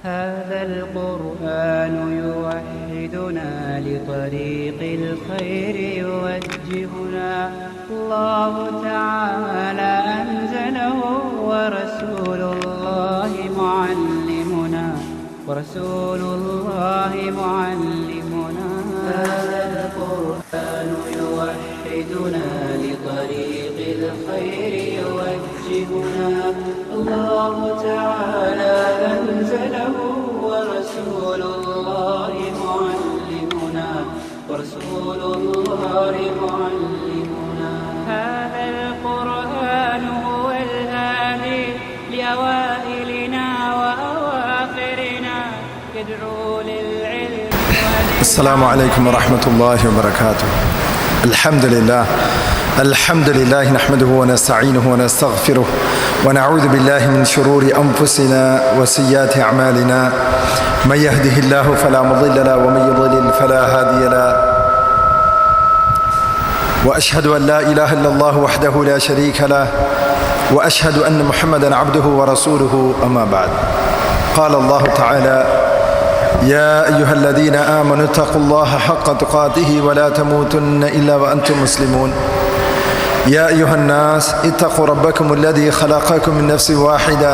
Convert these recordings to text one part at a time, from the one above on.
هذا القرآن يوحدنا لطريق الخير يوجهنا الله تعالى أنزله ورسول الله معلمنا هذا القرآن يوحدنا لطريق الخير يوجهنا الله تعالى أنزله ورسول الله معلمنا هذا القرآن هو الهادي لأوائلنا وأواخرنا يدعو للعلم. السلام عليكم ورحمة الله وبركاته. الحمد لله نحمده ونستعينه ونستغفره ونعوذ بالله من شرور أنفسنا وسيئات أعمالنا. من يهده الله فلا مضل له ومن يضلل فلا هادي له. وأشهد أن لا إله إلا الله وحده لا شريك له وأشهد أن محمدا عبده ورسوله. أما بعد، قال الله تعالى: يا أيها الذين آمنوا اتقوا الله حق تقاته ولا تموتن إلا وأنتم مسلمون. يا أيها الناس اتقوا ربكم الذي خلقكم من نفس واحدة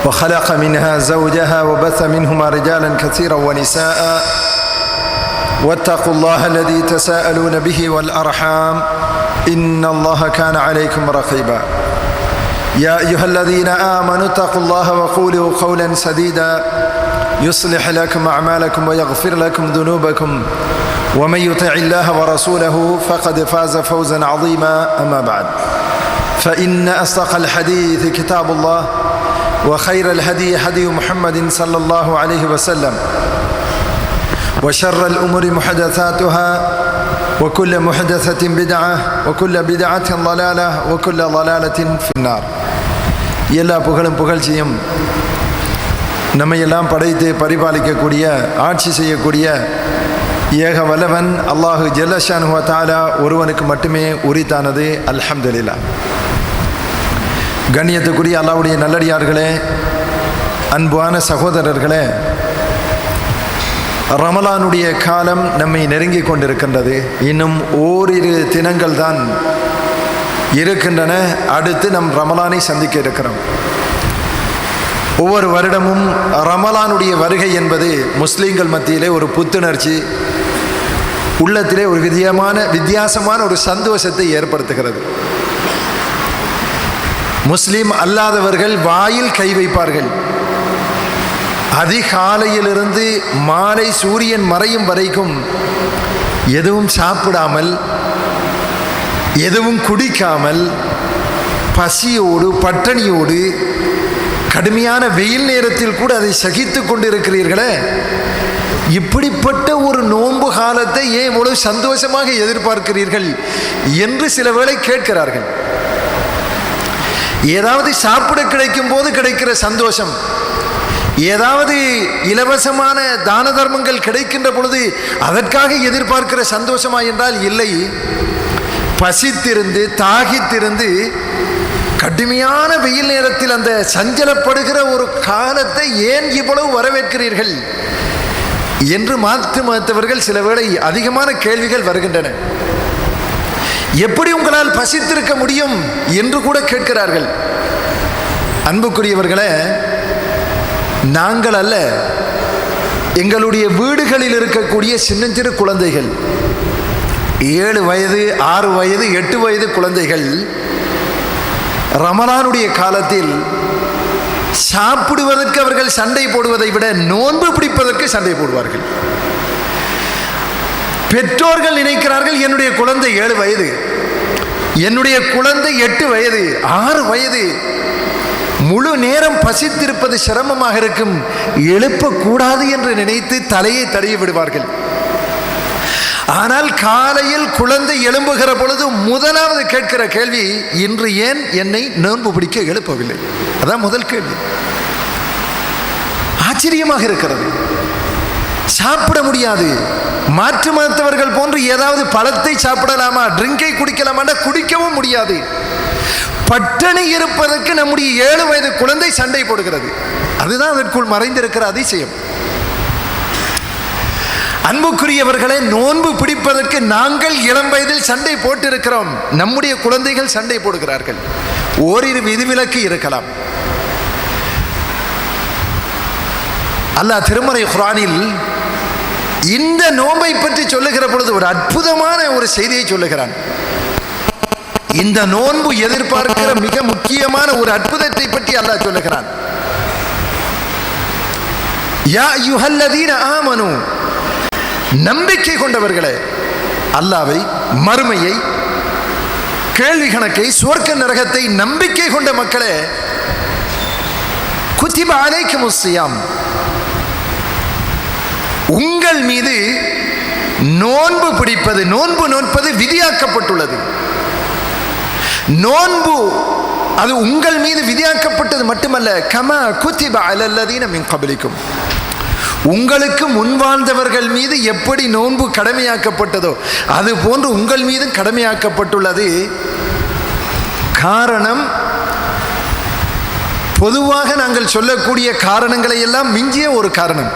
وخلق منها زوجها وبث منهما رجالا كثيرا ونساء واتقوا الله الذي تساءلون به والأرحام إن الله كان عليكم رقيبا. يا أيها الذين آمنوا اتقوا الله وقولوا قولا سديدا يصلح لكم أعمالكم ويغفر لكم ذنوبكم ومن يطع الله ورسوله فقد فاز فوزا عظيما. أما بعد، فإن أصدق الحديث كتاب الله وخير الهدي هدي محمد صلى الله عليه وسلم وشر الأمور محدثاتها وكل محدثة بدعة وكل بدعة ضلالة وكل ضلالة في النار. எல்லா புகழும் புகழ்ச்சியும் நம்மையெல்லாம் படைத்து பரிபாலிக்கக்கூடிய, ஆட்சி செய்யக்கூடிய ஏக வல்லவன் அல்லாஹு ஜல்லஷானு வ தஆலா ஒருவனுக்கு மட்டுமே உரித்தானது. அல்ஹம்துலில்லாஹ். கண்ணியத்துக்குரிய அல்லாஹ்வுடைய நல்லடியார்களே, அன்பான சகோதரர்களே, ரமலானுடைய காலம் நம்மை நெருங்கி கொண்டிருக்கின்றது. இன்னும் ஓரிரு தினங்கள் தான் இருக்கின்றன. அடுத்து நம் ரமலானை சந்திக்க இருக்கிறோம். ஒவ்வொரு வருடமும் ரமலானுடைய வருகை என்பது முஸ்லீம்கள் மத்தியிலே ஒரு புத்துணர்ச்சி, உள்ளத்திலே ஒரு வித்தியாசமான ஒரு சந்தோஷத்தை ஏற்படுத்துகிறது. முஸ்லீம் அல்லாதவர்கள் வாயில் கை வைப்பார்கள். அதிகாலையிலிருந்து மாலை சூரியன் மறையும் வரைக்கும் எதுவும் சாப்பிடாமல், எதுவும் குடிக்காமல், பசியோடு பட்டினியோடு கடுமையான வெயில் நேரத்தில் கூட அதை சகித்து கொண்டிருக்கிறீர்களே, இப்படிப்பட்ட ஒரு நோன்பு காலத்தை ஏன் இவ்வளவு சந்தோஷமாக எதிர்பார்க்கிறீர்கள் என்று சில வேளை கேட்கிறார்கள். ஏதாவது சாப்பிட கிடைக்கும் போது கிடைக்கிற சந்தோஷம், ஏதாவது இலவசமான தான தர்மங்கள் கிடைக்கின்ற பொழுது அதற்காக எதிர்பார்க்கிற சந்தோஷமா என்றால் இல்லை. பசித்திருந்து தாகித்திருந்து கடுமையான வெயில் நேரத்தில் அந்த சஞ்சலப்படுகிற ஒரு காலத்தை ஏன் இவ்வளவு வரவேற்கிறீர்கள் என்று மாற்று மருத்துவர்கள் சில வேளை அதிகமான கேள்விகள் வருகின்றன. எப்படி உங்களால் பசித்திருக்க முடியும் என்று கூட கேட்கிறார்கள். அன்புக்குரியவர்களே, நாங்கள் அல்ல, எங்களுடைய வீடுகளில் இருக்கக்கூடிய சின்னஞ்சிறு குழந்தைகள், 7 வயது 6 வயது 8 வயது குழந்தைகள் ரமலானுடைய காலத்தில் சாப்பிடுவதற்கு அவர்கள் சண்டை போடுவதை விட நோன்பு பிடிப்பதற்கு சண்டை போடுவார்கள். பெற்றோர்கள் நினைக்கிறார்கள், என்னுடைய குழந்தை 7 வயது, என்னுடைய குழந்தை 8 வயது 6 வயது, முழு நேரம் பசித்திருப்பது சிரமமாக இருக்கும், எழுப்பக்கூடாது என்று நினைத்து தலையை தடவி விடுவார்கள். ஆனால் காலையில் குழந்தை எழும்புகிற பொழுது முதலாவது கேட்கிற கேள்வி, இன்று ஏன் என்னை நோன்பு பிடிக்க எழுப்பவில்லை? அதான் முதல் கேள்வி. ஆச்சரியமாக இருக்கிறது. சாப்பிட முடியாது. மாற்று மருத்துவர்கள் போன்று ஏதாவது பழத்தை சாப்பிடலாமா, ட்ரிங்கை குடிக்கலாமா? குடிக்கவும் முடியாது. பட்டினி இருப்பதற்கு நம்முடைய 7 வயது குழந்தை சண்டை போடுகிறது. அதுதான் அதற்குள் மறைந்திருக்கிற அதிசயம். அன்புக்குரியவர்களே, நோன்பு பிடிப்பதற்கு நாங்கள் இளம் வயதில் சண்டை போட்டிருக்கிறோம். நம்முடைய குழந்தைகள் சண்டை போடுகிறார்கள். ஓரிரு விதிவிலக்கு இருக்கலாம். அல்லாஹ் திருமறை குர்ஆனில் இந்த நோன்பை பற்றி சொல்லுகிற பொழுது ஒரு அற்புதமான ஒரு செய்தியை சொல்லுகிறான். இந்த நோன்பு எதிர்பார்க்கிற மிக முக்கியமான ஒரு அற்புதத்தை பற்றி அல்லாஹ் சொல்லுகிறான். யா அய்யுஹல்லதீன ஆமனு, நம்பிக்கை கொண்டவர்களே, அல்லாஹ்வை, மறுமையை, கேள்வி கணக்கை, சுவர்க்க நரகத்தை நம்பிக்கை கொண்ட மக்களே, குத்திப அலைக்குமுஸ் ஸியாம், உங்கள் மீது நோன்பு பிடிப்பது, நோன்பு நோற்பது விதியாக்கப்பட்டுள்ளது. நோன்பு அது உங்கள் மீது விதியாக்கப்பட்டது மட்டுமல்ல, கமா குத்திப அலல்லதீன மின் கப்லிக்கும், உங்களுக்கு முன் வாழ்ந்தவர்கள் மீது எப்படி நோன்பு கடமையாக்கப்பட்டதோ அது போன்று உங்கள் மீதும் கடமையாக்கப்பட்டுள்ளது. காரணம், பொதுவாக நாங்கள் சொல்லக்கூடிய காரணங்களை எல்லாம் மிஞ்சிய ஒரு காரணம்.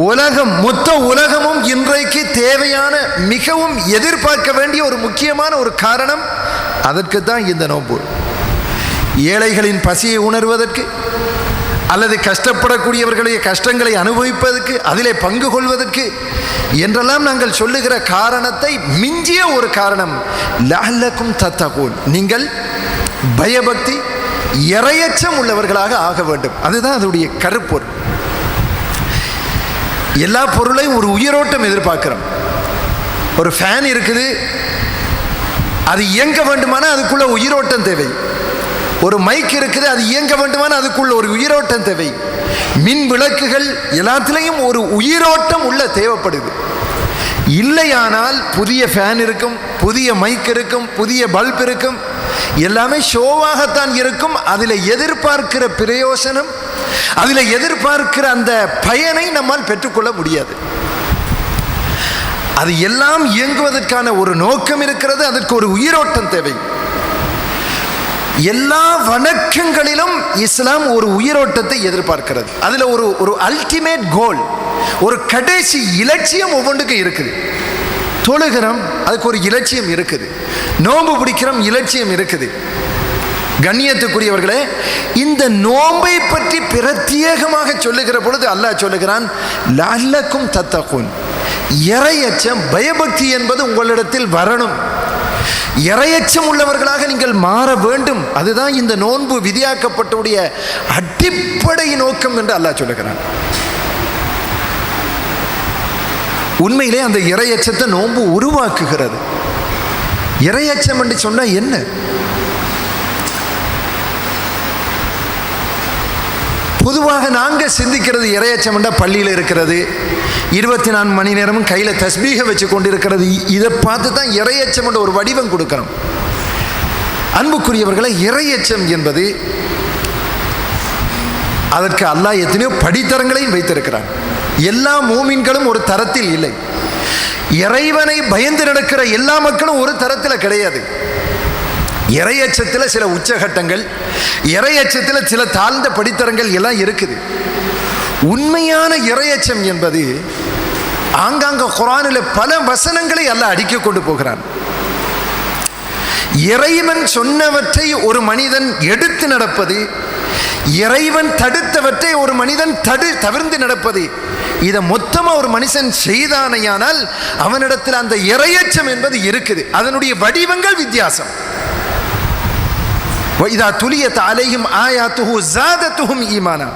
உலகம், மொத்த உலகமும் இன்றைக்கு தேவையான, மிகவும் எதிர்பார்க்க வேண்டிய ஒரு முக்கியமான ஒரு காரணம், அதற்கு தான் இந்த நோன்பு. ஏழைகளின் பசியை உணர்வதற்கு, அல்லது கஷ்டப்படக்கூடியவர்களுடைய கஷ்டங்களை அனுபவிப்பதற்கு, அதிலே பங்கு கொள்வதற்கு என்றெல்லாம் நாங்கள் சொல்லுகிற காரணத்தை மிஞ்சிய ஒரு காரணம், லஅல்லக்கும் தத்தகூன், நீங்கள் பயபக்தி, இறையச்சம் உள்ளவர்களாக ஆக வேண்டும். அதுதான் அதனுடைய கருப்பொருள். எல்லா பொருளையும் ஒரு உயிரோட்டம் எதிர்பார்க்கிறோம். ஒரு ஃபேன் இருக்குது, அது இயங்க வேண்டுமானால் அதுக்குள்ள உயிரோட்டம் தேவை. ஒரு மைக் இருக்குது, அது இயங்க வேண்டுமானால் அதுக்குள்ள ஒரு உயிரோட்டம் தேவை. மின் விளக்குகள் எல்லாத்திலையும் ஒரு உயிரோட்டம் உள்ள தேவைப்படுது. இல்லையானால் புதிய ஃபேன் இருக்கும், புதிய மைக் இருக்கும், புதிய பல்ப் இருக்கும், எல்லாமே ஷோவாகத்தான் இருக்கும். அதில் எதிர்பார்க்கிற பிரயோசனம், அதில் எதிர்பார்க்கிற அந்த பயனை நம்மால் பெற்றுக்கொள்ள முடியாது. அது எல்லாம் இயங்குவதற்கான ஒரு நோக்கம் இருக்கிறது, அதற்கு ஒரு உயிரோட்டம் தேவை. எல்லா வணக்கங்களிலும் இஸ்லாம் ஒரு உயிரோட்டத்தை எதிர்பார்க்கிறது. அதில் ஒரு அல்டிமேட் கோல், ஒரு கடைசி இலட்சியம் ஒவ்வொன்றுக்கும் இருக்குது. தொழுகிறோம், அதுக்கு ஒரு இலட்சியம் இருக்குது. நோன்பு பிடிக்கிறோம், இலட்சியம் இருக்குது. கண்ணியத்துக்குரியவர்களே, இந்த நோன்பை பற்றி பிரத்யேகமாக சொல்லுகிற பொழுது அல்லாஹ் சொல்லுகிறான், லஅல்லக்கும் தத்தகூன், இறையச்சம், பயபக்தி என்பது உங்களிடத்தில் வரணும். இறையச்சம் உள்ளவர்களாக நீங்கள் மாற வேண்டும். அதுதான் இந்த நோன்பு விதியாக்கப்பட்டுடைய அடிப்படை நோக்கம் என்று அல்லாஹ் சொல்லுகிறான். உண்மையிலே அந்த இறையச்சத்தை நோன்பு உருவாக்குகிறது. இறையச்சம் என்று சொன்னா என்ன? பொதுவாக நாங்கள் சிந்திக்கிறது இறையச்சம் என்றால் பள்ளியில் இருக்கிறது, 24 மணி நேரமும் கையில் தஸ்பீக வச்சு கொண்டிருக்கிறது. இதை பார்த்து தான் இறையச்சம் என்ற ஒரு வடிவம் கொடுக்கணும். அன்புக்குரியவர்களை, இறையச்சம் என்பது, அதற்கு அல்லாஹ் எத்தனையோ படித்தரங்களையும் வைத்திருக்கிறான். எல்லா மூமின்களும் ஒரு தரத்தில் இல்லை. இறைவனை பயந்து நடக்கிற எல்லா மக்களும் ஒரு தரத்தில் கிடையாது. இறையச்சத்தில் சில உச்சகட்டங்கள், இறையச்சத்தில் சில தாழ்ந்த படித்தரங்கள் எல்லாம் இருக்குது. உண்மையான இறையச்சம் என்பது ஆங்காங்க குர்ஆனில் பல வசனங்களை அல்லாஹ் அடிக்க கொண்டு போகிறான். இறைவன் சொன்னவற்றை ஒரு மனிதன் எடுத்து நடப்பது, இறைவன் தடுத்தவற்றை ஒரு மனிதன் தவிர்த்து நடப்பது, இதை மொத்தமாக ஒரு மனுஷன் செய்தானையானால் அவனிடத்தில் அந்த இறையச்சம் என்பது இருக்குது. அதனுடைய வடிவங்கள் வித்தியாசம். وَإِذَا تُلِيَتْ عَلَيْهِمْ آيَاتُهُ زَادَتْهُمْ إِيمَانًا,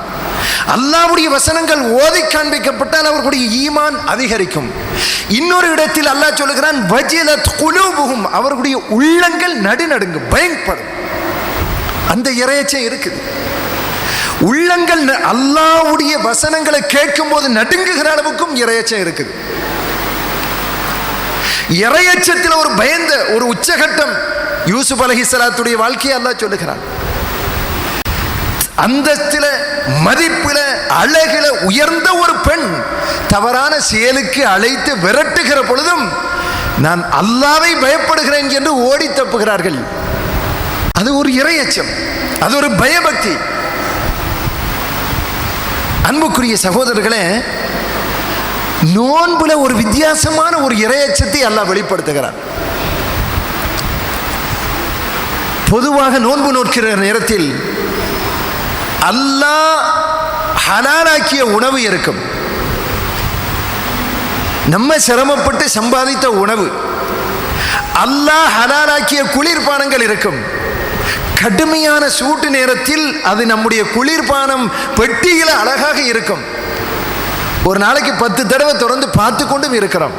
அல்லாஹ்வுடைய வசனங்கள் ஓதி காண்பிக்கப்பட்டால் அவர்களுடைய ஈமான் அதிகரிக்கும். இன்னொரு இடத்தில் அல்லாஹ் சொல்லுகிறான், வஜிலத் குலூபுஹும், அவர்களுடைய உள்ளங்கள் நடுநடுங்கும், பயப்படும். அந்த இறையச்சம் இருக்குது. உள்ளங்கள் அல்லாஹ்வுடைய வசனங்களை கேட்கும் போது நடுங்குகிற அளவுக்கும் இறையச்சம் இருக்குது. இறையச்சத்தில் ஒரு பயந்த ஒரு உச்சகட்டம் யூசுப் அலைஹிஸ்ஸலாத்துடைய வாழ்க்கையை அல்லாஹ் சொல்லுகிறான். அந்தஸ்தில, மதிப்பில, அழகில உயர்ந்த ஒரு பெண் தவறான செயலுக்கு அழைத்து விரட்டுகிற பொழுதும் நான் அல்லாஹ்வை பயப்படுகிறேன் என்று ஓடி தப்புகிறார்கள். அது ஒரு இறையச்சம், அது ஒரு பயபக்தி. அன்புக்குரிய சகோதரர்களே, நோன்புல ஒரு வித்தியாசமான ஒரு இறையச்சத்தை அல்லாஹ் வெளிப்படுத்துகிறார். பொதுவாக நோன்பு நோக்கிற நேரத்தில் அல்லாஹ் ஹலாலாக்கிய உணவு இருக்கும். நம்ம சிரமப்பட்டு சம்பாதித்த உணவு, அல்லாஹ் ஹலாலாக்கிய குளிர்பானங்கள் இருக்கும். கடுமையான சூட்டு நேரத்தில் அது நம்முடைய குளிர்பானம் பெட்டியில அழகாக இருக்கும். ஒரு நாளைக்கு 10 தடவை தொடர்ந்து பார்த்து கொண்டும் இருக்கிறோம்.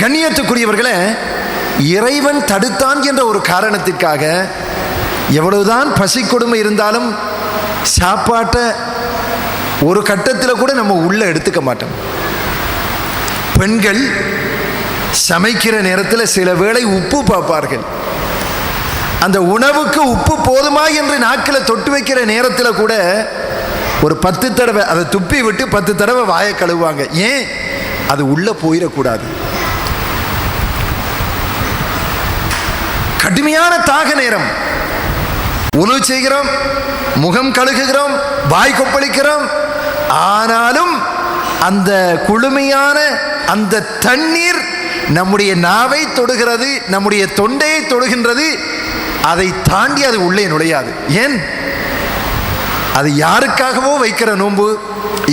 கண்ணியத்துக்குரியவர்களே, இறைவன் தடுத்தான் என்ற ஒரு காரணத்திற்காக எவ்வளவுதான் பசி கொடுமை இருந்தாலும் சாப்பாட்டை ஒரு கட்டத்தில் கூட நம்ம உள்ள எடுத்துக்க மாட்டோம். பெண்கள் சமைக்கிற நேரத்தில் சில வேளை உப்பு பார்ப்பார்கள். அந்த உணவுக்கு உப்பு போதுமா என்று நாக்கில் தொட்டு வைக்கிற நேரத்தில் கூட ஒரு 10 தடவை அதை துப்பி விட்டு 10 தடவை வாயை கழுவுவாங்க. ஏன்? அது உள்ள போயிடக்கூடாது. கடுமையான தாக நேரம், உணவு செய்கிறோம், முகம் கழுகுகிறோம், வாய் கொப்பளிக்கிறோம். ஆனாலும் அந்த குளுமையான அந்த தண்ணீர் நம்முடைய நாவை தொடுகிறது, நம்முடைய தொண்டையை தொடுகின்றது. அதை தாண்டி அது உள்ளே நுழையாது. ஏன்? அது யாருக்காகவோ வைக்கிற நோன்பு,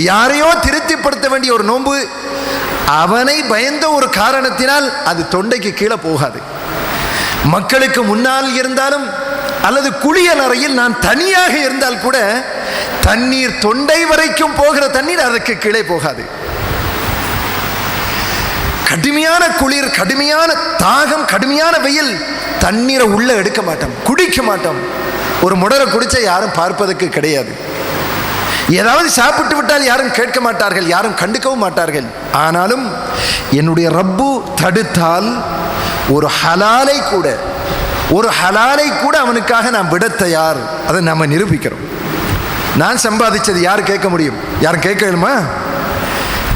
யாரையோ திருப்திப்படுத்த வேண்டிய ஒரு நோன்பு. அவனை பயந்த ஒரு காரணத்தினால் அது தொண்டைக்கு கீழே போகாது. மக்களுக்கு முன்னால் இருந்தாலும் அல்லது குளியல் அறையில் நான் தனியாக இருந்தால் கூட தண்ணீர் தொண்டை வரைக்கும் போகிற தண்ணீர் அதற்கு கீழே போகாது. கடுமையான குளிர், கடுமையான தாகம், கடுமையான வெயில், தண்ணீரை உள்ள எடுக்க மாட்டோம், குடிக்க மாட்டோம். ஒரு முடரை குடிச்சா யாரும் பார்ப்பதற்கு கிடையாது. ஏதாவது சாப்பிட்டு விட்டால் யாரும் கேட்க மாட்டார்கள், யாரும் கண்டுக்கவும் மாட்டார்கள். ஆனாலும் என்னுடைய ரப்பு தடுத்தால் ஒரு ஹலாலை கூட அவனுக்காக நான் விட தயார். அதை நம்ம நிரூபிக்கிறோம். நான் சம்பாதிச்சது யார் கேட்க முடியும்? யாரும் கேட்கணுமா?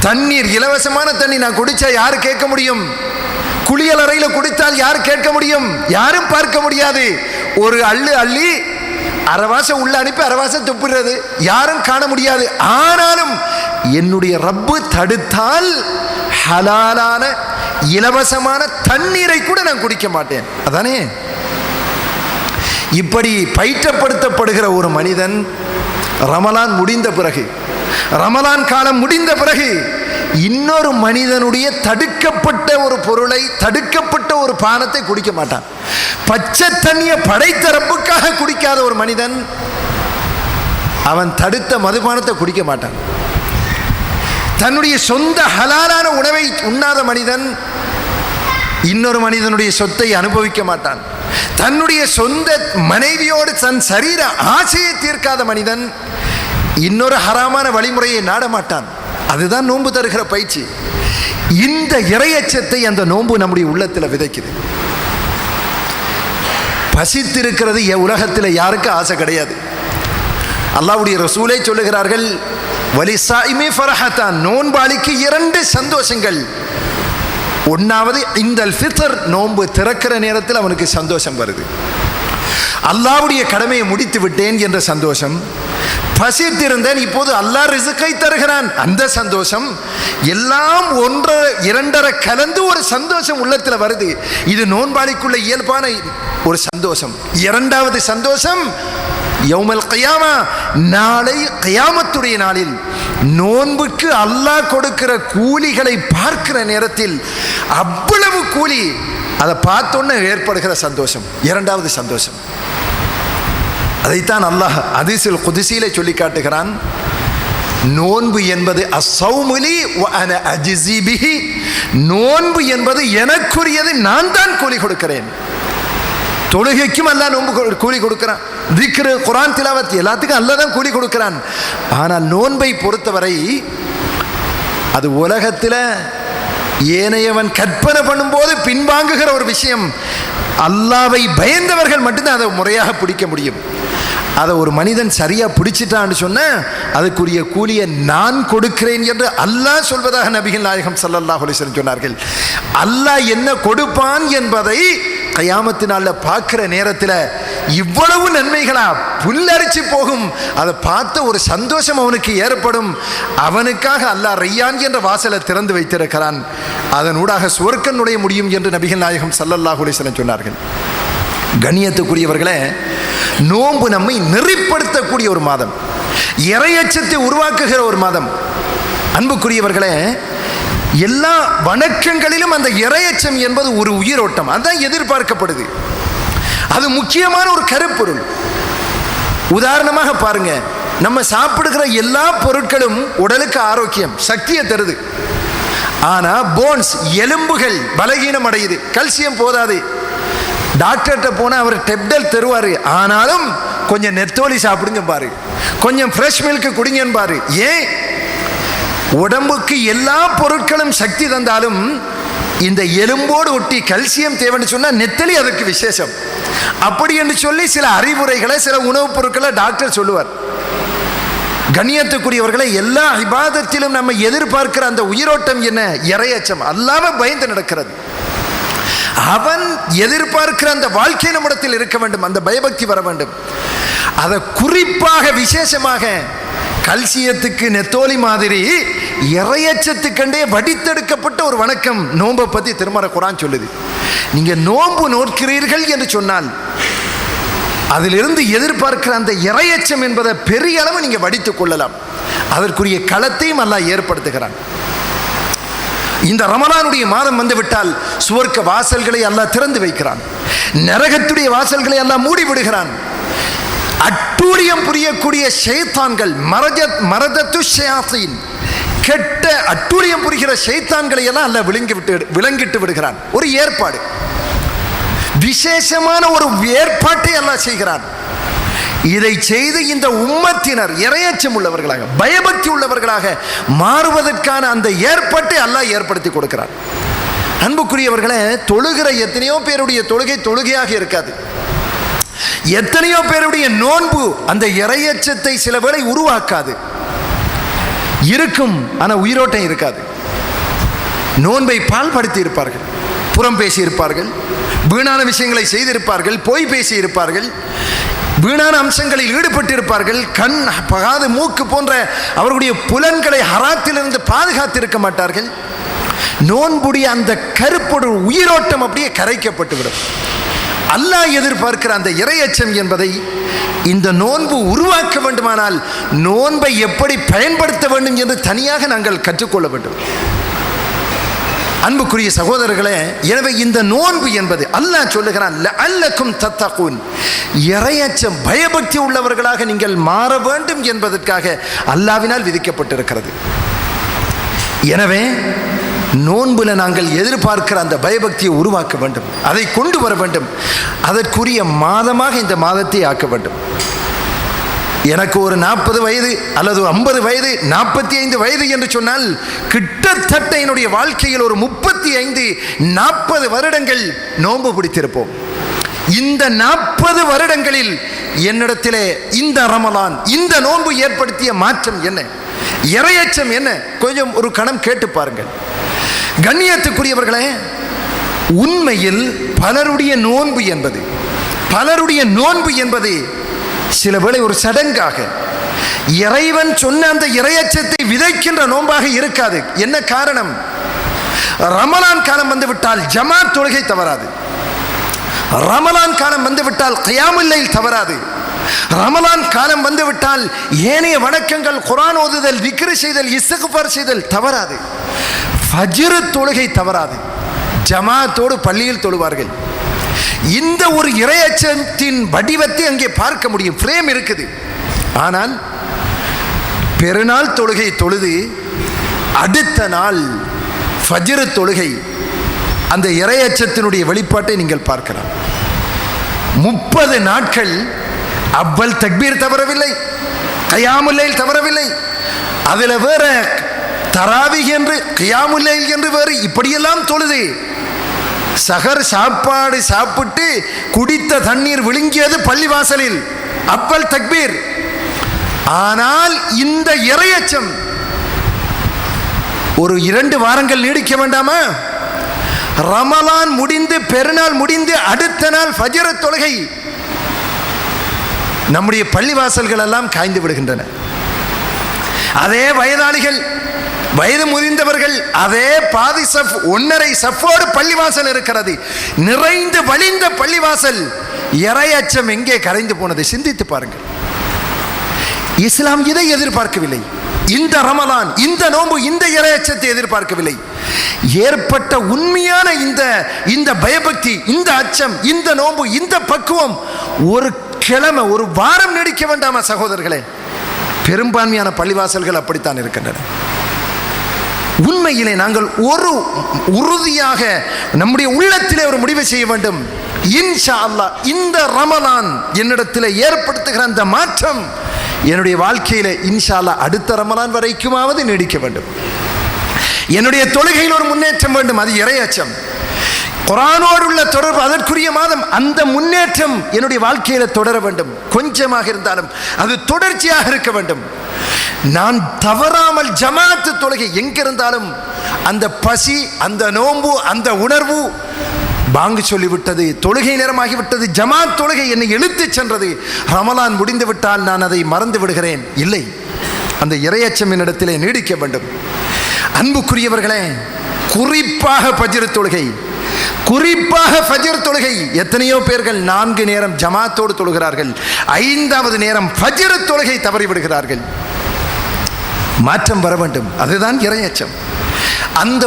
தண்ணீர், இலவசமான தண்ணி நான் குடிச்சா யாரு கேட்க முடியும்? குளியல் அறையில் குடித்தால் யார் கேட்க முடியும்? யாரும் பார்க்க முடியாது. ஒரு அள்ளி அரவாசம் உள்ள அனுப்பி அரவாசம் துப்புறது யாரும் காண முடியாது. ஆனாலும் என்னுடைய ரப்பு தடுத்தால் ஹலாலான இலவசமான தண்ணீரை கூட நான் குடிக்க மாட்டேன். அதானே? இப்படி பயிற்றப்படுத்தப்படுகிற ஒரு மனிதன் ரமலான் முடிந்த பிறகு, ரமலான் காலம் முடிந்த பிறகு இன்னொரு மனிதனுடைய தடுக்கப்பட்ட ஒரு பொருளை, தடுக்கப்பட்ட ஒரு பானத்தை குடிக்க மாட்டான். பச்சை தண்ணியை படைத்த ரப்புக்காக குடிக்காத ஒரு மனிதன் அவன் தடுத்த மதுபானத்தை குடிக்க மாட்டான். தன்னுடைய சொந்த ஹலாலான உணவை உண்ணாத மனிதன் இன்னொரு மனிதனுடைய சொத்தை அனுபவிக்க மாட்டான். தன்னுடைய சொந்த மனைவியோடு தன் சரீர ஆசையை தீர்க்காத மனிதன் இன்னொரு ஹராமான வழிமுறையை நாட மாட்டான். அதுதான் நோன்பு தருகிற பயிற்சி. இந்த இறையச்சத்தை அந்த நோன்பு நம்முடைய உள்ளத்தில் விதைக்குது. பசித்திருக்கிறது உலகத்தில் யாருக்கு ஆசை கிடையாது. அல்லாஹ்வுடைய ரசூலை சொல்லுகிறார்கள், வலிசாயிமி ஃபரஹத்தான், நோன்பாளிக்கு 2 சந்தோஷங்கள். ஒன்றாவது இந்தல் ஃபித்ர், நோன்பு திறக்கிற நேரத்தில் அவனுக்கு சந்தோஷம் வருது. அல்லாஹ்வுடைய கடமையை முடித்து விட்டேன் என்ற சந்தோஷம். பசித்திருந்தேன், இப்போது அல்லாஹ் ரிஸ்கை தருகிறான், அந்த சந்தோஷம். எல்லாம் 1-2 கலந்து ஒரு சந்தோஷம் உள்ளத்தில் வருது. இது நோன்பாளிக்குள்ள இயல்பான ஒரு சந்தோஷம். இரண்டாவது சந்தோஷம் யௌமல் கியாமா, நாளை கியாமத்துடைய நாளில் நோன்புக்கு அல்லாஹ் கொடுக்கிற கூலிகளை பார்க்கிற நேரத்தில் அவ்வளவு கூலி, அதை பார்த்தோன்னு ஏற்படுகிற சந்தோஷம் இரண்டாவது சந்தோஷம். அதைத்தான் அல்லாஹ் ஹதீஸுல் குத்ஸியிலே சொல்லி காட்டுகிறான். நோன்பு என்பது அஸ்ஸௌமுலி வ அன அஜ்ஸி பிஹி, நோன்பு என்பது எனக்குரியது, நான் தான் கூலி கொடுக்கிறேன். தொழுகைக்கும் அல்லாஹ் நோன்பு கூலி கொடுக்கிறான். திக்ரு, குர்ஆன் திலாவத் எல்லாத்துக்கும் அல்லாஹ் தான் கூலி கொடுக்கிறான். ஆனால் நோன்பை பொறுத்தவரை அது உலகத்தில் ஏனையவன் கற்பனை பண்ணும்போது பின்வாங்குகிற ஒரு விஷயம். அல்லாஹ்வை பயந்தவர்கள் மட்டும்தான் அதை முறையாக பிடிக்க முடியும். அதை ஒரு மனிதன் சரியா பிடிச்சிட்டான்னு சொன்ன அதுக்குரிய கூலியை நான் கொடுக்கிறேன் என்று அல்லாஹ் சொல்வதாக நபிகள் நாயகம் ஸல்லல்லாஹு அலைஹி வஸல்லம் சொன்னார்கள். அல்லாஹ் என்ன கொடுப்பான் என்பதை கயாமத்தினால பார்க்கிற நேரத்தில் இவ்வளவு நன்மைகளா, புல்லரிச்சு போகும். அதை பார்த்த ஒரு சந்தோஷம் அவனுக்கு ஏற்படும். அவனுக்காக அல்லாஹ் ரையான் என்ற வாசலை திறந்து வைத்திருக்கிறான். அதனூடாக சுவர்க்கம் நுழைய முடியும் என்று நபிகள் நாயகம் ஸல்லல்லாஹு அலைஹி வஸல்லம் சொன்னார்கள். கண்ணியத்துக்குரியவர்களே, நோன்பு நம்மை நெறிப்படுத்தக்கூடிய ஒரு மாதம், இறையச்சத்தை உருவாக்குகிற ஒரு மாதம். அன்புக்குரியவர்களே, எல்லா வணக்கங்களிலும் அந்த இறையச்சம் என்பது ஒரு உயிரோட்டம், அதான் எதிர்பார்க்கப்படுது. அது முக்கியமான ஒரு கருப்பொருள். உதாரணமாக பாருங்க, நம்ம சாப்பிடுகிற எல்லா பொருட்களும் உடலுக்கு ஆரோக்கியம், சக்தியை தருது. ஆனா போன்ஸ், எலும்புகள் பலகீனம் அடையுது, கல்சியம் போதாது. டாக்டர்கிட்ட போனா அவர் டெப்டல் தருவாரு, ஆனாலும் கொஞ்சம் நெத்தோலி சாப்பிடுங்க பாரு, கொஞ்சம் ஃப்ரெஷ் மில்க் குடிங்கன்னு பாரு. ஏன்? உடம்புக்கு எல்லா பொருட்களும் சக்தி தந்தாலும் இந்த எலும்போடு ஒட்டி கல்சியம் தேவைன்னு சொன்னா நெத்தலி அதற்கு விசேஷம். அப்படி என்று சொல்லி சில அறிவுரைகளை, சில உணவுப் பொருட்களை டாக்டர் சொல்லுவார். கண்ணியத்துக்குரியவர்களை, எல்லா இபாதத்திலும் நம்ம எதிர்பார்க்கிற அந்த உயிரோட்டம் என்ன? இறையச்சம். அல்லாம பயந்து நடக்கிறது. அவன் எதிர்பார்க்கிற அந்த வாழ்க்கை நம்மிடத்தில் இருக்க வேண்டும், அந்த பயபக்தி வர வேண்டும். அதை குறிப்பாக விசேஷமாக கல்சியத்துக்கு நெத்தோலி மாதிரி இறையச்சத்துக்கண்டே வடித்தெடுக்கப்பட்ட ஒரு வணக்கம் நோன்பை பற்றி திருமறை குர்ஆன் சொல்லுது. நீங்க நோன்பு நோக்கிறீர்கள் என்று சொன்னால் அதிலிருந்து எதிர்பார்க்கிற அந்த இறையச்சம் என்பதை பெரிய அளவு நீங்க வடித்துக் கொள்ளலாம். அதற்குரிய களத்தையும் அல்லாஹ் ஏற்படுத்துகிறான். இந்த ரமலானுடைய மாதம் வந்துவிட்டால் சுவர்க்க வாசல்களை அல்லாஹ் திறந்து வைக்கிறான், நரகத்துடைய வாசல்களை அல்லாஹ் மூடி விடுகிறான். அட்டூழியம் புரியக்கூடிய ஷைத்தான்கள், மரதத்து ஷயாத்தீன், கெட்ட அட்டூழியம் புரிகிற ஷைத்தான்களை எல்லாம் அல்லாஹ் விளங்கிட்டு விடுகிறான். ஒரு ஏற்பாடு, விசேஷமான ஒரு ஏற்பாட்டை அல்லாஹ் செய்கிறான். இதை செய்து இந்த உம்மத்தினர் இறையச்சம் உள்ளவர்களாக, பயபக்தி உள்ளவர்களாக மாறுவதற்கான அந்த ஏற்பாட்டை அல்லாஹ் ஏற்படுத்தி கொடுக்கிறான். அன்புக்குரியவர்களே, தொழுகிற எத்தனையோ பேருடைய தொழுகையாக இருக்காது. எத்தனையோ பேருடைய நோன்பு அந்த இறையச்சத்தை சில வேளை உருவாக்காது. இருக்கும், ஆனா உயிரோட்டம் இருக்காது. நோன்பை பால்படுத்தி இருப்பார்கள், புறம் பேசி இருப்பார்கள், வீணான விஷயங்களை செய்திருப்பார்கள், பொய் பேசி இருப்பார்கள், வீணான அம்சங்களில் ஈடுபட்டு இருப்பார்கள், கண், பகாது, மூக்கு போன்ற அவர்களுடைய புலன்களை ஹராத்திலிருந்து பாதுகாத்திருக்க மாட்டார்கள். நோன்புடைய அந்த கருப்பொரு உயிரோட்டம் அப்படியே கரைக்கப்பட்டுவிடும். அல்லாஹ் எதிர்பார்க்கிற அந்த இறையச்சம் என்பதை இந்த நோன்பு உருவாக்க வேண்டுமானால் நோன்பை எப்படி பயன்படுத்த வேண்டும் என்று தனியாக நாங்கள் கற்றுக்கொள்ள வேண்டும். அன்புக்குரிய சகோதரர்களே, எனவே இந்த நோன்பு என்பது அல்லாஹ் சொல்லுகிறான், லஅல்லக்கும் தத்தகூன், இறையச்சம் பயபக்தி உள்ளவர்களாக நீங்கள் மாற வேண்டும் என்பதற்காக அல்லாஹ்வினால் விதிக்கப்பட்டிருக்கிறது. எனவே நோன்புல நாங்கள் எதிர்பார்க்கிற அந்த பயபக்தியை உருவாக்க வேண்டும், அதை கொண்டு வர வேண்டும். அதற்குரிய மாதமாக இந்த மாதத்தை ஆக்க வேண்டும். எனக்கு ஒரு 40 வயது அல்லது 50 வயது, 45 வயது என்று சொன்னால் கிட்டத்தட்ட என்னுடைய வாழ்க்கையில் ஒரு 35-40 வருடங்கள் நோன்பு பிடித்திருப்போம். இந்த 40 வருடங்களில் என்னிடத்திலே இந்த ரமலான், இந்த நோன்பு ஏற்படுத்திய மாற்றம் என்ன, இறையச்சம் என்ன? கொஞ்சம் ஒரு கணம் கேட்டு பாருங்கள். கண்ணியத்துக்குரியவர்களே, உண்மையில் பலருடைய நோன்பு என்பது சில வேளை ஒரு சடங்காக, இறைவன் சொன்ன அந்த இறையச்சத்தை விதைக்கின்ற நோன்பாக இருக்காது. என்ன காரணம்? ரமலான் காலம் வந்துவிட்டால் ஜமாத் தொழுகை தவறாது, ரமலான் காலம் வந்துவிட்டால் கியாமுல் லைல் தவறாது, ரமலான் காலம் வந்துவிட்டால் ஏனைய வணக்கங்கள், குர்ஆன் ஓதுதல், திக்ர் செய்தல், இஸ்திக்ஃபார் செய்தல் தவறாது, ஃபஜ்ர் தொழுகை தவறாது, ஜமாத்தோடு பள்ளியில் தொழுவார்கள். இந்த ஒரு இறையச்சத்தின் வடிவத்தை அங்கே பார்க்க முடியும், ஃப்ரேம் இருக்குது. ஆனால் பெருநாள் தொழுகை தொழுது அடுத்த நாள் ஃபஜ்ர் தொழுகை, அந்த இறையச்சத்தினுடைய வெளிப்பாட்டை நீங்கள் பார்க்கலாம். 30 நாட்கள் அவ்வல் தக்பீர் தவறவில்லை, கியாமுல் லைல் தவறவில்லை, அதில் வேற தராவிஹ் என்று, கியாமுல் லைல் என்று வேறு, இப்படியெல்லாம் தொழுது சகர் சாப்பாடு சாப்பிட்டு குடித்த தண்ணீர் விழுங்கியது பள்ளிவாசலில், அவ்வல் தக்பீர். ஆனால் இந்த இறையச்சம் ஒரு 2 வாரங்கள் நீடிக்க வேண்டாமா? ரமலான் முடிந்து பெருநாள் முடிந்து அடுத்த நாள் ஃபஜ்ர் தொழுகை நம்முடைய பள்ளிவாசல்கள் எல்லாம் காய்ந்து விடுகின்றன. அதே வயதாளிகள், வயது முதிர்ந்தவர்கள், அதே பாதி சஃப் 1.5 சஃபோடு பள்ளிவாசல் இருக்கிறது. நிறைந்து வழிந்த பள்ளிவாசல். இறையச்சம் எங்கே கரைந்து போனது? சிந்தித்து பாருங்கள். இஸ்லாம் இதை எதிர்பார்க்கவில்லை. இந்த ரமலான், இந்த நோன்பு, இந்த இறையச்சத்தை எதிர்பார்க்கவில்லை. ஏற்பட்ட உண்மையான இந்த பயபக்தி, இந்த அச்சம், இந்த நோன்பு, இந்த பக்குவம் ஒரு கிழமை, ஒரு வாரம் நீடிக்க வேண்டாமா சகோதரர்களே? பெரும்பான்மையான பள்ளிவாசல்கள் அப்படித்தான் இருக்கின்றன. உண்மையிலே நாங்கள் ஒரு உறுதியாக நம்முடைய உள்ளத்திலே ஒரு முடிவை செய்ய வேண்டும். இன்ஷா அல்லாஹ் இந்த ரமலான் என்னிடத்தில் ஏற்படுத்துகிற அந்த மாற்றம் என்னுடைய வாழ்க்கையில இன்ஷா அல்லாஹ் அடுத்த ரமலான் வரைக்குமாவது நீடிக்க வேண்டும். என்னுடைய தொழுகையில் ஒரு முன்னேற்றம் வேண்டும். அது இறையச்சம். குர்ஆனோடு உள்ள தொடர்பு, அதற்குரிய மாதம். அந்த முன்னேற்றம் என்னுடைய வாழ்க்கையில தொடர வேண்டும். கொஞ்சமாக இருந்தாலும் அது தொடர்ச்சியாக இருக்க வேண்டும். நான் தவறாமல் ஜமாத்து தொழுகை எங்கிருந்தாலும் அந்த பசி, அந்த நோன்பு, அந்த உணர்வு, பாங்கு சொல்லிவிட்டது, தொழுகை நேரமாகிவிட்டது, ஜமாத் தொழுகை என்னை இழுத்து சென்றது, ரமலான் முடிந்து விட்டால் நான் அதை மறந்து விடுகிறேன். இல்லை, அந்த இறையச்சம் என்னிடத்திலே நீடிக்க வேண்டும். அன்புக்குரியவர்களே, குறிப்பாக ஃபஜ்ர் தொழுகை, குறிப்பாக ஃபஜ்ர் தொழுகை. எத்தனையோ பேர்கள் 4 நேரம் ஜமாத்தோடு தொழுகிறார்கள், 5வது நேரம் ஃபஜ்ர் தொழுகை தவறிவிடுகிறார்கள். மாற்றம் வர வேண்டும். அதுதான் இறையச்சம். அந்த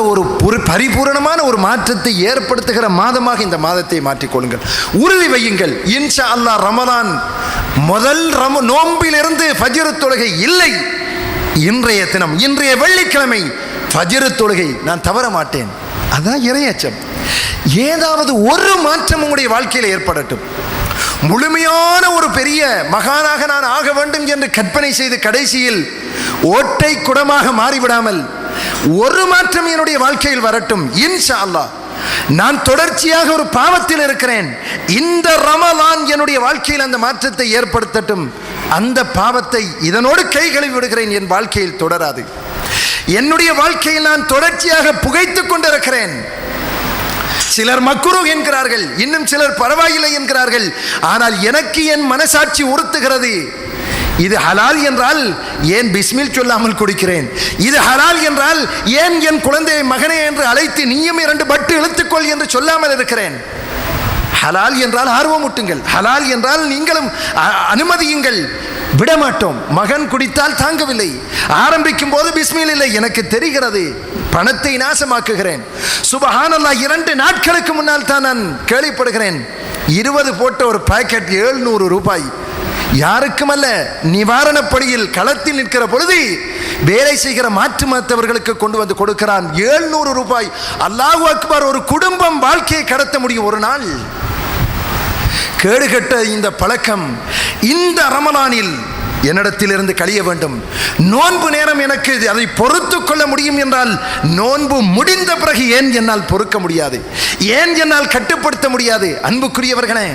ஒரு பரிபூரணமான ஒரு மாற்றத்தை ஏற்படுத்துகிற மாதமாக இந்த மாதத்தை மாற்றிக்கொள்ளுங்கள். உறுதி வையுங்கள். இன்ஷா அல்லாஹ் ரமலான் முதல் நோம்பிலிருந்து ஃபஜ்ர் தொழுகை இல்லை. இன்றைய தினம், இன்றைய வெள்ளிக்கிழமை ஃபஜ்ர் தொழுகை நான் தவற மாட்டேன். அதான் இறையச்சம். ஏதாவது ஒரு மாற்றம் உங்களுடைய வாழ்க்கையில் ஏற்படட்டும். முழுமையான ஒரு பெரிய மகானாக நான் ஆக வேண்டும் என்று கற்பனை செய்து கடைசியில் ஓட்டை குடமாக மாறிவிடாமல் ஒரு மாற்றம் என்னுடைய வாழ்க்கையில் வரட்டும். இன்ஷா அல்லாஹ் நான் தொடர்ச்சியாக ஒரு பாவத்தில் இருக்கிறேன். இந்த ரமலான் என்னுடைய வாழ்க்கையில் அந்த மாற்றத்தை ஏற்படுத்தட்டும். அந்த பாவத்தை இதனோடு கை கழுவி விடுகிறேன். என் வாழ்க்கையில் தொடராது. என்னுடைய வாழ்க்கையில் நான் தொடர்ச்சியாக புகைத்துக் கொண்டிருக்கிறேன். சிலர் மக்ரூ என்கிறார்கள், இன்னும் சிலர் பரவாயில்லை என்கிறார்கள். ஆனால் எனக்கு என் மனசாட்சி உறுத்துகிறது. இது ஹலால் என்றால் ஏன் பிஸ்மில் சொல்லாமல் குடிக்கிறேன்? இது ஹலால் என்றால் ஏன் என் குழந்தையை மகனே என்று அழைத்து நீயும் 2 பட்டு இழுத்துக்கொள் என்று சொல்லாமல் இருக்கிறேன்? ஹலால் என்றால் ஆர்வமூட்டுங்கள், ஹலால் என்றால் நீங்களும் அனுமதியுங்கள். விடமாட்டோம். மகன் குடித்தால் தாங்கவில்லை. ஆரம்பிக்கும் போது பிஸ்மில் இல்லை, எனக்கு தெரிகிறது, பணத்தை நாசமாக்குகிறேன். சுபஹானல்லாஹ், 2 நாட்களுக்கு முன்னால் தான் நான் கேள்விப்படுகிறேன். 20 போட்ட ஒரு பாக்கெட் 700 ரூபாய். யாருக்கும் அல்ல, நிவாரணப்படியில் களத்தில் நிற்கிற பொழுது வேலை செய்கிற மாற்று மத்தவர்களுக்கு கொண்டு வந்து கொடுக்கிறான். 700 ரூபாய். அல்லாஹு அக்பர். ஒரு குடும்பம் வாழ்க்கையை கடத்த முடியும் ஒரு நாள். கேடுகட்ட இந்த பழக்கம் இந்த ரமலானில் என்னிடத்திலிருந்து கழிய வேண்டும். நோன்பு நேரம் எனக்கு அதை பொறுத்து கொள்ள முடியும் என்றால் நோன்பு முடிந்த பிறகு ஏன் என்னால் பொறுக்க முடியாது? ஏன் என்னால் கட்டுப்படுத்த முடியாது? அன்புக்குரியவர்களே,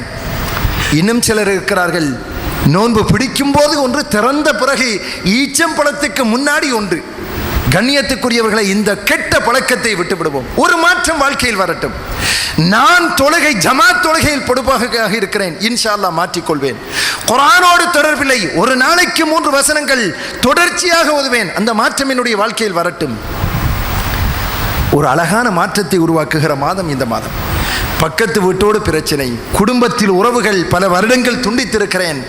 இன்னும் சிலர் இருக்கிறார்கள், நோன்பு பிடிக்கும் போது ஒன்று, திறந்த பிறகு ஈச்சம்பழத்துக்கு முன்னாடி ஒன்று. கண்ணியத்துக்குரியவர்களை, இந்த கெட்ட பழக்கத்தை விட்டுவிடுவோம். ஒரு மாற்றம் வாழ்க்கையில் வரட்டும். நான் தொழுகை, ஜமாத் தொழுகையில் பொறுப்பாக இருக்கிறேன். இன்ஷா அல்லாஹ் மாற்றிக்கொள்வேன். குர்ஆனோடு தொடர்பில்லை, ஒரு நாளைக்கு 3 வசனங்கள் தொடர்ச்சியாக ஓதுவேன். அந்த மாற்றம் என்னுடைய வாழ்க்கையில் வரட்டும். ஒரு அழகான மாற்றத்தை உருவாக்குகிற மாதம் இந்த மாதம். பக்கத்து வீட்டோடு பிரச்சனை, குடும்பத்தில் உறவுகள் பல வருடங்கள் துண்டித்திருக்கிறேன்.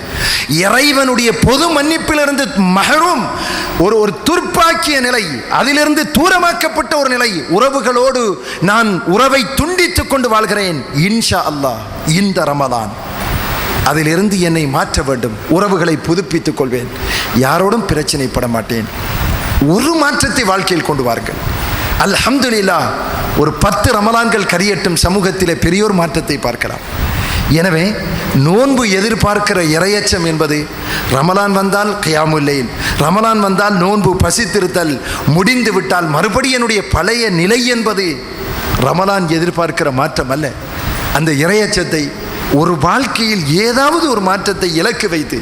இறைவனுடைய பொது மன்னிப்பிலிருந்து மஹரூம், ஒரு துர்ப்பாக்கிய நிலை, அதிலிருந்து தூரமாக்கப்பட்ட ஒரு நிலை. உறவுகளோடு நான் உறவை துண்டித்துக் கொண்டு வாழ்கிறேன். இன்ஷா அல்லாஹ் இந்த ரமலான் அதிலிருந்து என்னை மாற்ற வேண்டும். உறவுகளை புதுப்பித்துக் கொள்வேன். யாரோடும் பிரச்சனைப்பட மாட்டேன். ஒரு மாற்றத்தை வாழ்க்கையில் கொண்டு வாருங்கள். அல்ஹம்துலில்லாஹ், ஒரு 10 ரமலான்கள் கரியட்டும், சமூகத்திலே பெரியோர் மாற்றத்தை பார்க்கலாம். எனவே நோன்பு எதிர்பார்க்கிற இறையச்சம் என்பது ரமலான் வந்தால் கியாமுல் லைல், ரமலான் வந்தால் நோன்பு பசித்திருத்தல், முடிந்து விட்டால் மறுபடியும் என்னுடைய பழைய நிலை என்பது ரமலான் எதிர்பார்க்கிற மாற்றம் அல்ல. அந்த இறையச்சத்தை ஒரு வாழ்க்கையில் ஏதாவது ஒரு மாற்றத்தை இலக்கு வைத்து,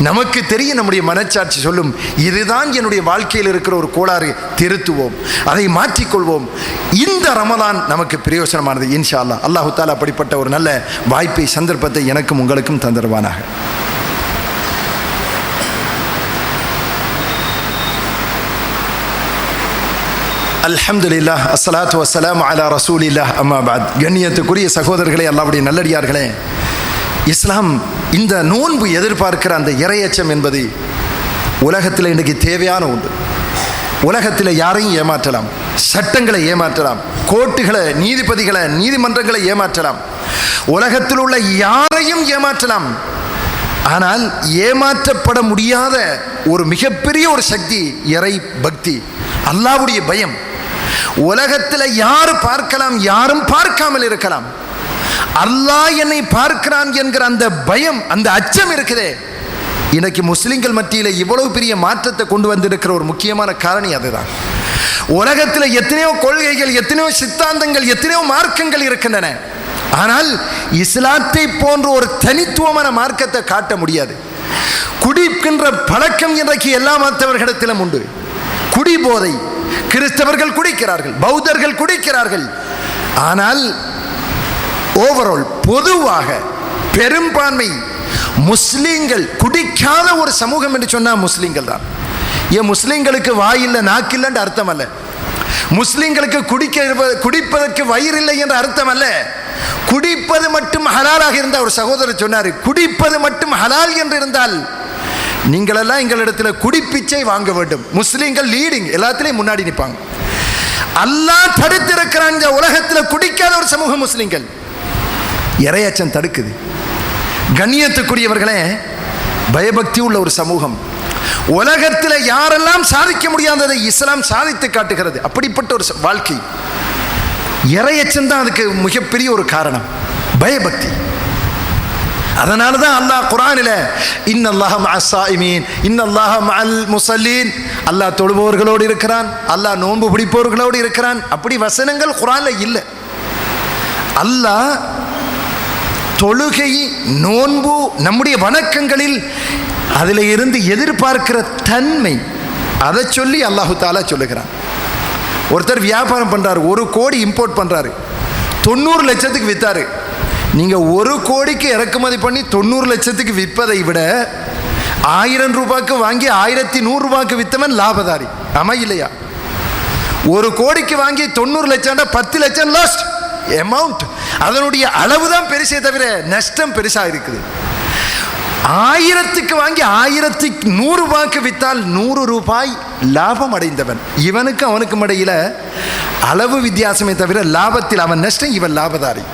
நமக்கு தெரியும், நம்முடைய மனச்சாட்சி சொல்லும், இதுதான் என்னுடைய வாழ்க்கையில் இருக்கிற ஒரு கோளாறு, திருத்துவோம், அதை மாற்றிக்கொள்வோம். இந்த ரமலான் நமக்கு பிரயோசனமானது இன்ஷா அல்லாஹ். அல்லாஹு தஆலா அப்படிப்பட்ட ஒரு நல்ல வாய்ப்பை, சந்தர்ப்பத்தை எனக்கும் உங்களுக்கும் தந்தருவானாக. அல்ஹம்துலில்லாஹ், அஸ்ஸலாத்து வஸ்ஸலாமு அலா ரசூலில்லாஹ், அம்மா பஅத். கண்ணியத்துக்குரிய சகோதரர்களே, அல்லாஹ்வுடைய நல்லடியார்களே, இஸ்லாம் இந்த நோன்பு எதிர்பார்க்கிற அந்த இறையச்சம் என்பது உலகத்தில் இன்றைக்கு தேவையான ஒன்று. உலகத்தில் யாரையும் ஏமாற்றலாம், சட்டங்களை ஏமாற்றலாம், கோர்ட்டுகளை, நீதிபதிகளை, நீதிமன்றங்களை ஏமாற்றலாம், உலகத்தில் உள்ள யாரையும் ஏமாற்றலாம். ஆனால் ஏமாற்றப்பட முடியாத ஒரு மிகப்பெரிய ஒரு சக்தி இறை பக்தி, அல்லாஹ்வுடைய பயம். உலகத்தில் யார் பார்க்கலாம், யாரும் பார்க்காமல் இருக்கலாம், அல்லாஹ் என்னை பார்க்கிறான் என்கிற அந்த பயம், அந்த அச்சம் இருக்குதே, இன்னைக்கு முஸ்லிம்கள் மத்தியில் இவ்வளவு பெரிய மாற்றத்தை கொண்டு வந்திருக்கிற ஒரு முக்கியமான காரணி அதுதான். உலகத்தில் எத்தனையோ கொள்கைகள், எத்தனையோ சித்தாந்தங்கள், எத்தனையோ மார்க்கங்கள் இருக்கின்றன. ஆனால் இஸ்லாத்தை போன்ற ஒரு தனித்துவமான மார்க்கத்தை காட்ட முடியாது. குடிக்கின்ற பழக்கம் இன்றைக்கு எல்லா மற்றவர்களிடத்திலும் உண்டு. குடிபோதை, கிறிஸ்தவர்கள் குடிக்கிறார்கள், பௌத்தர்கள் குடிக்கிறார்கள். ஆனால் ஓவரால், பொதுவாக பெரும்பான்மை முஸ்லீம்கள் குடிக்காத ஒரு சமூகம் என்று சொன்னால் முஸ்லீம்கள் தான். ஏன் முஸ்லீம்களுக்கு வாயில்லை, நாக்கில்லைன்னு அர்த்தம் அல்ல. முஸ்லீம்களுக்கு குடிப்பதற்கு வயிறு இல்லை என்ற அர்த்தம் அல்ல. குடிப்பது மட்டும் ஹலாலாக இருந்தால், ஒரு சகோதரர் சொன்னார், குடிப்பது மட்டும் ஹலால் என்று இருந்தால் நீங்களெல்லாம் எங்களிடத்தில் குடிப்பிச்சை வாங்க வேண்டும். முஸ்லீம்கள் லீடிங், எல்லாத்திலையும் முன்னாடி நிற்பாங்க. அல்லாஹ் தடுத்திருக்கிறான் இந்த உலகத்தில் குடிக்காத ஒரு சமூகம் முஸ்லீம்கள். இறையச்சம் தடுக்குது. கண்ணியத்துக்குரியவர்களே, பயபக்தி உள்ள ஒரு சமூகம். உலகத்தில் யாரெல்லாம் சாதிக்க முடியாததை இஸ்லாம் சாதித்து காட்டுகிறது. அப்படிப்பட்ட ஒரு வாழ்க்கை, இறையச்சம் தான் அதுக்கு மிகப்பெரிய ஒரு காரணம், பயபக்தி. அதனால தான் அல்லாஹ் குர்ஆனில் இன்னல்லாஹ மஅஸ் ஸாயிமீன் இன்னல்லாஹ மஅல் முஸல்லீன், அல்லாஹ் தொழுபவர்களோடு இருக்கிறான், அல்லாஹ் நோன்பு பிடிப்பவர்களோடு இருக்கிறான். அப்படி வசனங்கள் குர்ஆனில் இல்லை. அல்லாஹ் தொழுகை, நோன்பு, நம்முடைய வணக்கங்களில் அதில் இருந்து எதிர்பார்க்கிற தன்மை, அதை சொல்லி அல்லாஹு தஆலா சொல்லுகிறான். ஒருத்தர் வியாபாரம் பண்ணுறாரு, 1 கோடி இம்போர்ட் பண்ணுறாரு, 90 லட்சத்துக்கு விற்றாரு. நீங்கள் 1 கோடிக்கு இறக்குமதி பண்ணி 90 லட்சத்துக்கு விற்பதை விட 1000 ரூபாய்க்கு வாங்கி 1100 ரூபாய்க்கு விற்றவன் லாபதாரி. ஆமா இல்லையா? 1 கோடிக்கு வாங்கி 90 லட்சம்னா 10 லட்சம் லாஸ்ட் அமௌண்ட். அதனுடைய அளவு தான் பெருசே தவிர நஷ்டம் பெருசாக இருக்குது. 1000க்கு வாங்கி 1100 ரூபாய்க்கு விற்றால் 100 ரூபாய் லாபம் அடைந்தவன். இவனுக்கு அவனுக்கும் இடையில அளவு வித்தியாசமே தவிர லாபத்தில் அவன் நஷ்டம், இவன் லாபதாரி.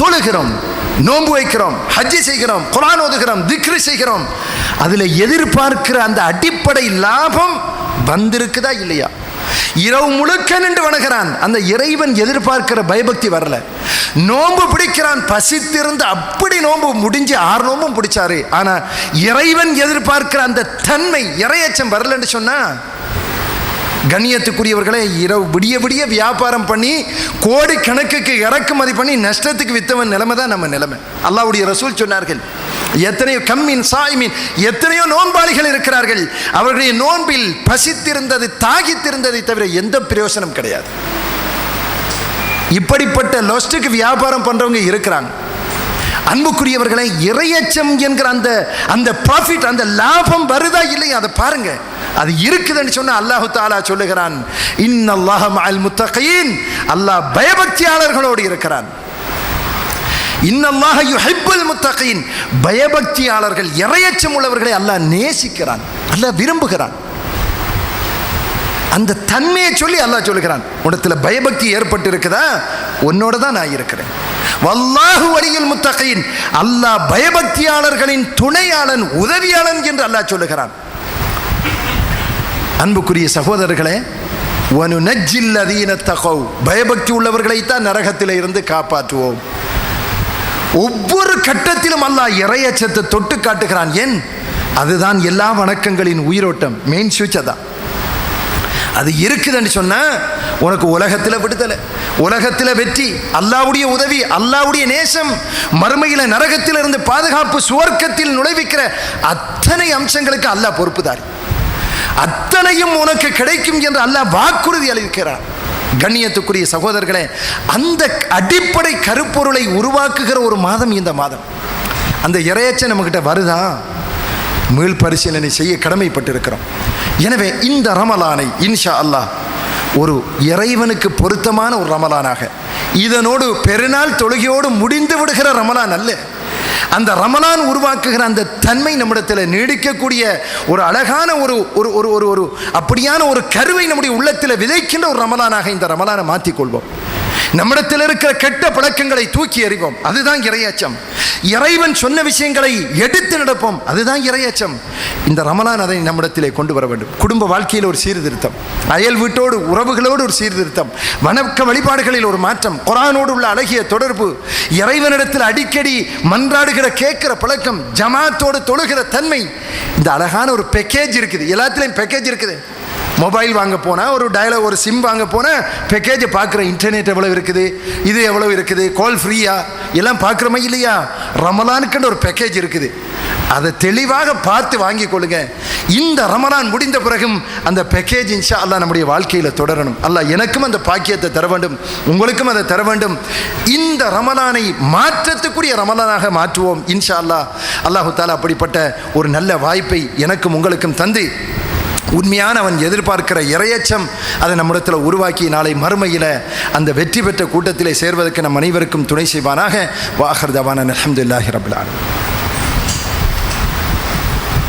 தொழுகிறோம், நோன்பு வைக்கிறோம், ஹஜ்ஜி செய்கிறோம், குர்ஆன் ஓதுகிறோம், திக்ரு செய்கிறோம், அதில் எதிர்பார்க்கிற அந்த அடிப்படை லாபம் வந்திருக்குதா இல்லையா? இரவு முழுக்க நின்று வணங்குறான், அந்த இறைவன் எதிர்பார்க்கிற பயபக்தி வரல. நோன்பு பிடிக்கிறான், பசித்திருந்து அப்படி நோன்பு முடிஞ்சு 6 நோன்பும் பிடிச்சாரு, ஆனா இறைவன் எதிர்பார்க்கிற அந்த தன்மை, இறையச்சம் வரலன்னு சொன்னா, கண்ணியத்துக்குரியவர்களே, இரவு விடிய விடிய வியாபாரம் பண்ணி கோடி கணக்குக்கு இறக்குமதி பண்ணி நஷ்டத்துக்கு வித்தவன் நிலைமை தான் நம்ம நிலைமை. அல்லாஹ்வுடைய ரசூல் சொன்னார்கள், எத்தனையோ கம்மின் சாயிமின், எத்தனையோ நோன்பாளிகள் இருக்கிறார்கள், அவர்களுடைய நோன்பில் பசித்திருந்தது, தாகித்திருந்ததை தவிர எந்த பிரயோசனம் கிடையாது. இப்படிப்பட்ட லொஸ்டுக்கு வியாபாரம் பண்றவங்க இருக்கிறாங்க. அன்புக்குரியவர்களை, இறையச்சம் என்கிற அந்த ப்ராஃபிட், அந்த லாபம் வருதா இல்லையா அதை பாருங்க. அது இருக்குதுன்னு சொன்னா அல்லாஹு தஆலா சொல்லுகிறான், இன்னல்லாஹ மஅல் முத்தகீன், அல்லாஹ் பயபக்தியாளர்களோடு இருக்கிறான். இன்னல்லாஹ யுஹிப்புல் முத்தகீன், பயபக்தியாளர்கள், இறையச்சம் உள்ளவர்களை அல்லாஹ் நேசிக்கிறான், அல்லாஹ் விரும்புகிறான். அந்த தன்மையை சொல்லி அல்லாஹ் சொல்லுகிறான், உன்னிடத்துல பயபக்தி ஏற்பட்டு இருக்குதா, உன்னோட தான் நான் இருக்கிறேன். வல்லாஹு வலியுல் முத்தகீன், அல்லாஹ் பயபக்தியாளர்களின் துணையாளன், உதவியாளன் என்று அல்லாஹ் சொல்லுகிறான். அன்புக்குரிய சகோதரர்களே, வனுனஜ்ஜில் லதீன தகவ், பயபக்தி உள்ளவர்களைத்தான் நரகத்தில் இருந்து காப்பாற்றுவோம். ஒவ்வொரு கட்டத்திலும் அல்லாஹ் இறையச்சத்தை தொட்டு காட்டுகிறான். ஏன்? அதுதான் எல்லா வணக்கங்களின் உயிரோட்டம், மெயின் சுவிட்ச் தான். அது இருக்குதுன்னு சொன்னா உனக்கு உலகத்தில் விடுதலை, உலகத்தில் வெற்றி, அல்லாஹ்வுடைய உதவி, அல்லாஹ்வுடைய நேசம், மறுமையில நரகத்தில் இருந்து பாதுகாப்பு, சுவர்க்கத்தில் நுழைவிக்கிற அத்தனை அம்சங்களுக்கு அல்லாஹ் பொறுப்புதாரி. அத்தனையும் உனக்கு கிடைக்கும் என்று அல்லாஹ் வாக்குறுதி அளிக்கிறார். கண்ணியத்துக்குரிய சகோதரர்களே, அந்த அடிப்படை கருப்பொருளை உருவாக்குகிற ஒரு மாதம் இந்த மாதம். அந்த இறையச்சம் நம்மகிட்ட வருதா? மீள் பரிசீலனை செய்ய கடமைப்பட்டிருக்கிறோம். எனவே இந்த ரமலானை இன்ஷா அல்லாஹ் ஒரு இறைவனுக்கு பொருத்தமான ஒரு ரமலானாக, இதனோடு பெருநாள் தொழுகையோடு முடிந்து விடுகிற ரமலான் அல்ல. அந்த ரமலான் உருவாக்குகிற அந்த தன்மை நம்மிடத்தில் நீடிக்கக்கூடிய ஒரு அழகான ஒரு ஒரு ஒரு ஒரு அப்படியான ஒரு கருவை நம்முடைய உள்ளத்தில் விதைக்கின்ற ஒரு ரமலானாக இந்த ரமலானை மாற்றிக்கொள்வோம். நம்மிடத்தில் இருக்கிற கெட்ட பழக்கங்களை தூக்கி எறிவோம். அதுதான் இறையச்சம். இறைவன் சொன்ன விஷயங்களை எடுத்து நடப்போம். அதுதான் இறையச்சம். இந்த ரமலான் அதை நம்மிடத்திலே கொண்டு வர வேண்டும். குடும்ப வாழ்க்கையில் ஒரு சீர்திருத்தம், அயல் வீட்டோடு உறவுகளோடு ஒரு சீர்திருத்தம், வணக்க வழிபாடுகளில் ஒரு மாற்றம், குர்ஆனோடு உள்ள அழகிய தொடர்பு, இறைவனிடத்தில் அடிக்கடி மன்றாடுகிற கேட்கிற பழக்கம், ஜமாத்தோடு தொழுகிற தன்மை. இந்த அழகான ஒரு பேக்கேஜ் இருக்குது. எல்லாத்துலேயும் பேக்கேஜ் இருக்குது. மொபைல் வாங்க போனால், ஒரு டயலாக், ஒரு சிம் வாங்க போனால் பேக்கேஜை பார்க்குற, இன்டர்நெட் எவ்வளோ இருக்குது, இது எவ்வளோ இருக்குது, கால் ஃப்ரீயா, எல்லாம் பார்க்குறோமா இல்லையா? ரமலானுக்குன்ற ஒரு பேக்கேஜ் இருக்குது. அதை தெளிவாக பார்த்து வாங்கி கொள்ளுங்க. இந்த ரமலான் முடிந்த பிறகும் அந்த பேக்கேஜ் இன்ஷா அல்லாஹ் நம்முடைய வாழ்க்கையில் தொடரணும். அல்லாஹ் எனக்கும் அந்த பாக்கியத்தை தர வேண்டும், உங்களுக்கும் அதை தர வேண்டும். இந்த ரமலானை மாற்றத்துக்குரிய ரமலானாக மாற்றுவோம் இன்ஷா அல்லாஹ். அல்லாஹு தாலா அப்படிப்பட்ட ஒரு நல்ல வாய்ப்பை எனக்கும் உங்களுக்கும் தந்து, உண்மையான அவன் எதிர்பார்க்கிற இறையச்சம் அதை நம்மிடத்தில் உருவாக்கி நாளை மறுமையில் அந்த வெற்றி பெற்ற கூட்டத்திலே சேர்வதற்கு நம் அனைவருக்கும் துணை செய்வானாக. வாஹர் தவானா அல்ஹம்துலில்லாஹி ரப்பில் ஆலமீன்.